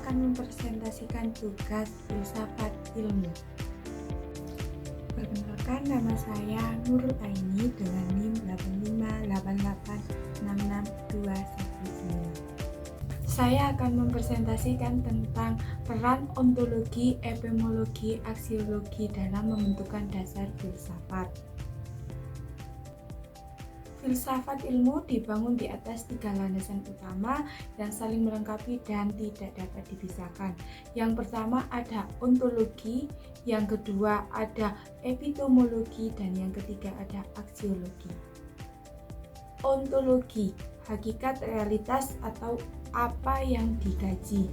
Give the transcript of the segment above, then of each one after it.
akan mempresentasikan tugas filsafat ilmu. Perkenalkan, nama saya Nurul Aini dengan NIM 858866219. Saya akan mempresentasikan tentang peran ontologi, epistemologi, aksiologi dalam membentukkan dasar filsafat. Filsafat ilmu dibangun di atas 3 landasan utama yang saling melengkapi dan tidak dapat dipisahkan. Yang pertama ada ontologi, yang kedua ada epistemologi, dan yang ketiga ada aksiologi. Ontologi, hakikat realitas atau apa yang dikaji.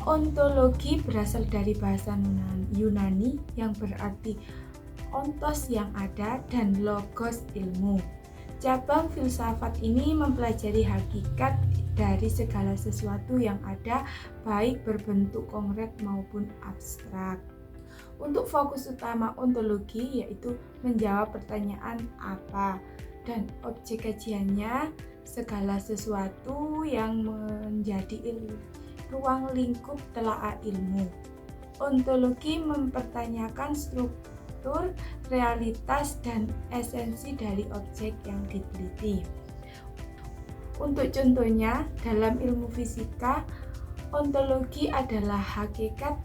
Ontologi berasal dari bahasa Yunani yang berarti ontos yang ada dan logos ilmu. Cabang filsafat ini mempelajari hakikat dari segala sesuatu yang ada, baik berbentuk konkret maupun abstrak. Untuk fokus utama ontologi yaitu menjawab pertanyaan apa, dan objek kajiannya segala sesuatu yang menjadi ruang lingkup telaah ilmu. Ontologi mempertanyakan struktur, realitas, dan esensi dari objek yang diteliti. Untuk contohnya, dalam ilmu fisika, ontologi adalah hakikat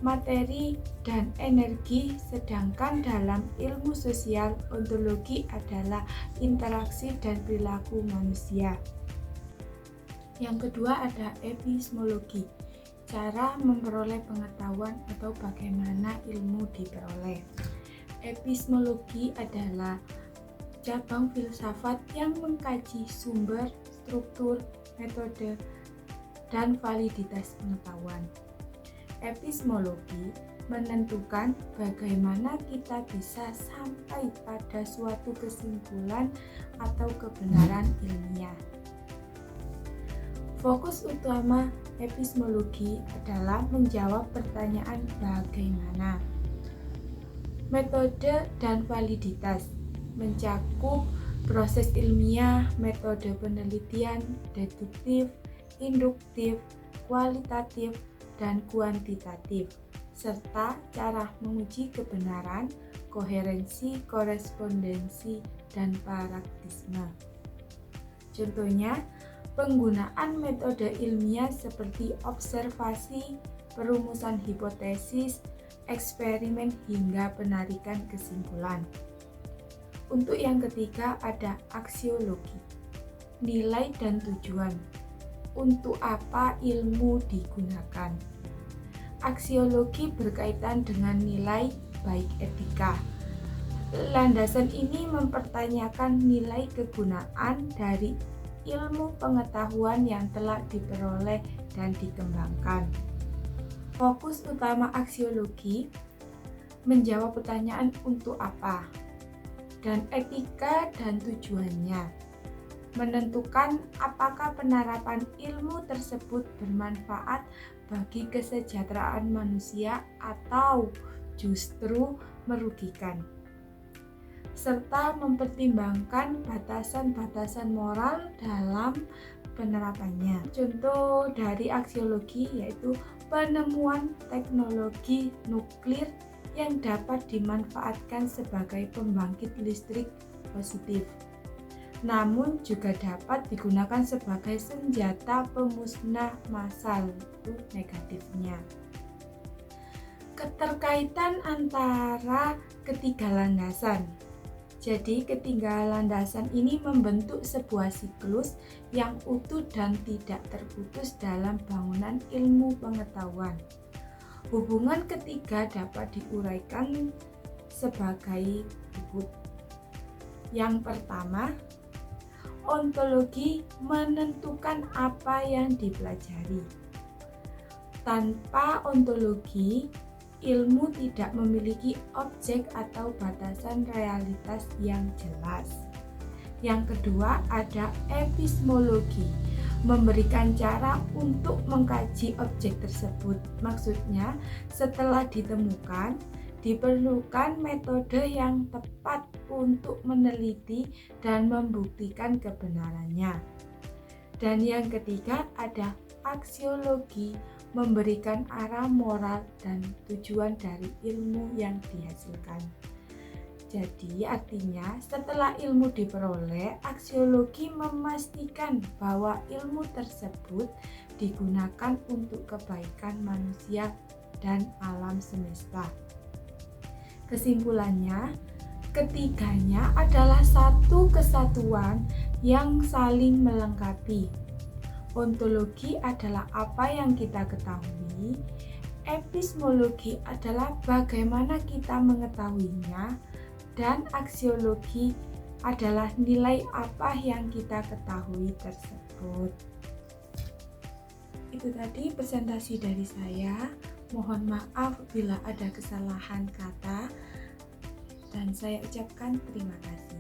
materi dan energi, sedangkan dalam ilmu sosial, ontologi adalah interaksi dan perilaku manusia. Yang kedua ada epistemologi, cara memperoleh pengetahuan atau bagaimana ilmu diperoleh. Epistemologi adalah cabang filsafat yang mengkaji sumber, struktur, metode, dan validitas pengetahuan. Epistemologi menentukan bagaimana kita bisa sampai pada suatu kesimpulan atau kebenaran ilmiah. Fokus utama epistemologi adalah menjawab pertanyaan bagaimana. Metode dan validitas mencakup proses ilmiah, metode penelitian, deduktif, induktif, kualitatif, dan kuantitatif, serta cara menguji kebenaran, koherensi, korespondensi, dan praktisme. Contohnya, penggunaan metode ilmiah seperti observasi, perumusan hipotesis, eksperimen, hingga penarikan kesimpulan. Untuk yang ketiga ada aksiologi, nilai dan tujuan. Untuk apa ilmu digunakan? Aksiologi berkaitan dengan nilai, baik etika. Landasan ini mempertanyakan nilai kegunaan dari ilmu pengetahuan yang telah diperoleh dan dikembangkan. Fokus utama aksiologi menjawab pertanyaan untuk apa, dan etika dan tujuannya, menentukan apakah penerapan ilmu tersebut bermanfaat bagi kesejahteraan manusia atau justru merugikan, serta mempertimbangkan batasan-batasan moral dalam penerapannya. Contoh dari aksiologi yaitu penemuan teknologi nuklir yang dapat dimanfaatkan sebagai pembangkit listrik positif, namun juga dapat digunakan sebagai senjata pemusnah massal itu negatifnya. Keterkaitan antara ketiga landasan. Jadi ketiga landasan ini membentuk sebuah siklus yang utuh dan tidak terputus dalam bangunan ilmu pengetahuan. Hubungan ketiga dapat diuraikan sebagai berikut. Yang pertama, ontologi menentukan apa yang dipelajari. Tanpa ontologi, ilmu tidak memiliki objek atau batasan realitas yang jelas. Yang kedua ada epistemologi, memberikan cara untuk mengkaji objek tersebut. Maksudnya, setelah ditemukan, diperlukan metode yang tepat untuk meneliti dan membuktikan kebenarannya. Dan yang ketiga ada aksiologi memberikan arah moral dan tujuan dari ilmu yang dihasilkan. Jadi artinya setelah ilmu diperoleh, aksiologi memastikan bahwa ilmu tersebut digunakan untuk kebaikan manusia dan alam semesta. Kesimpulannya, ketiganya adalah satu kesatuan yang saling melengkapi. Ontologi adalah apa yang kita ketahui, epistemologi adalah bagaimana kita mengetahuinya, dan aksiologi adalah nilai apa yang kita ketahui tersebut. Itu tadi presentasi dari saya. Mohon maaf bila ada kesalahan kata, dan saya ucapkan terima kasih.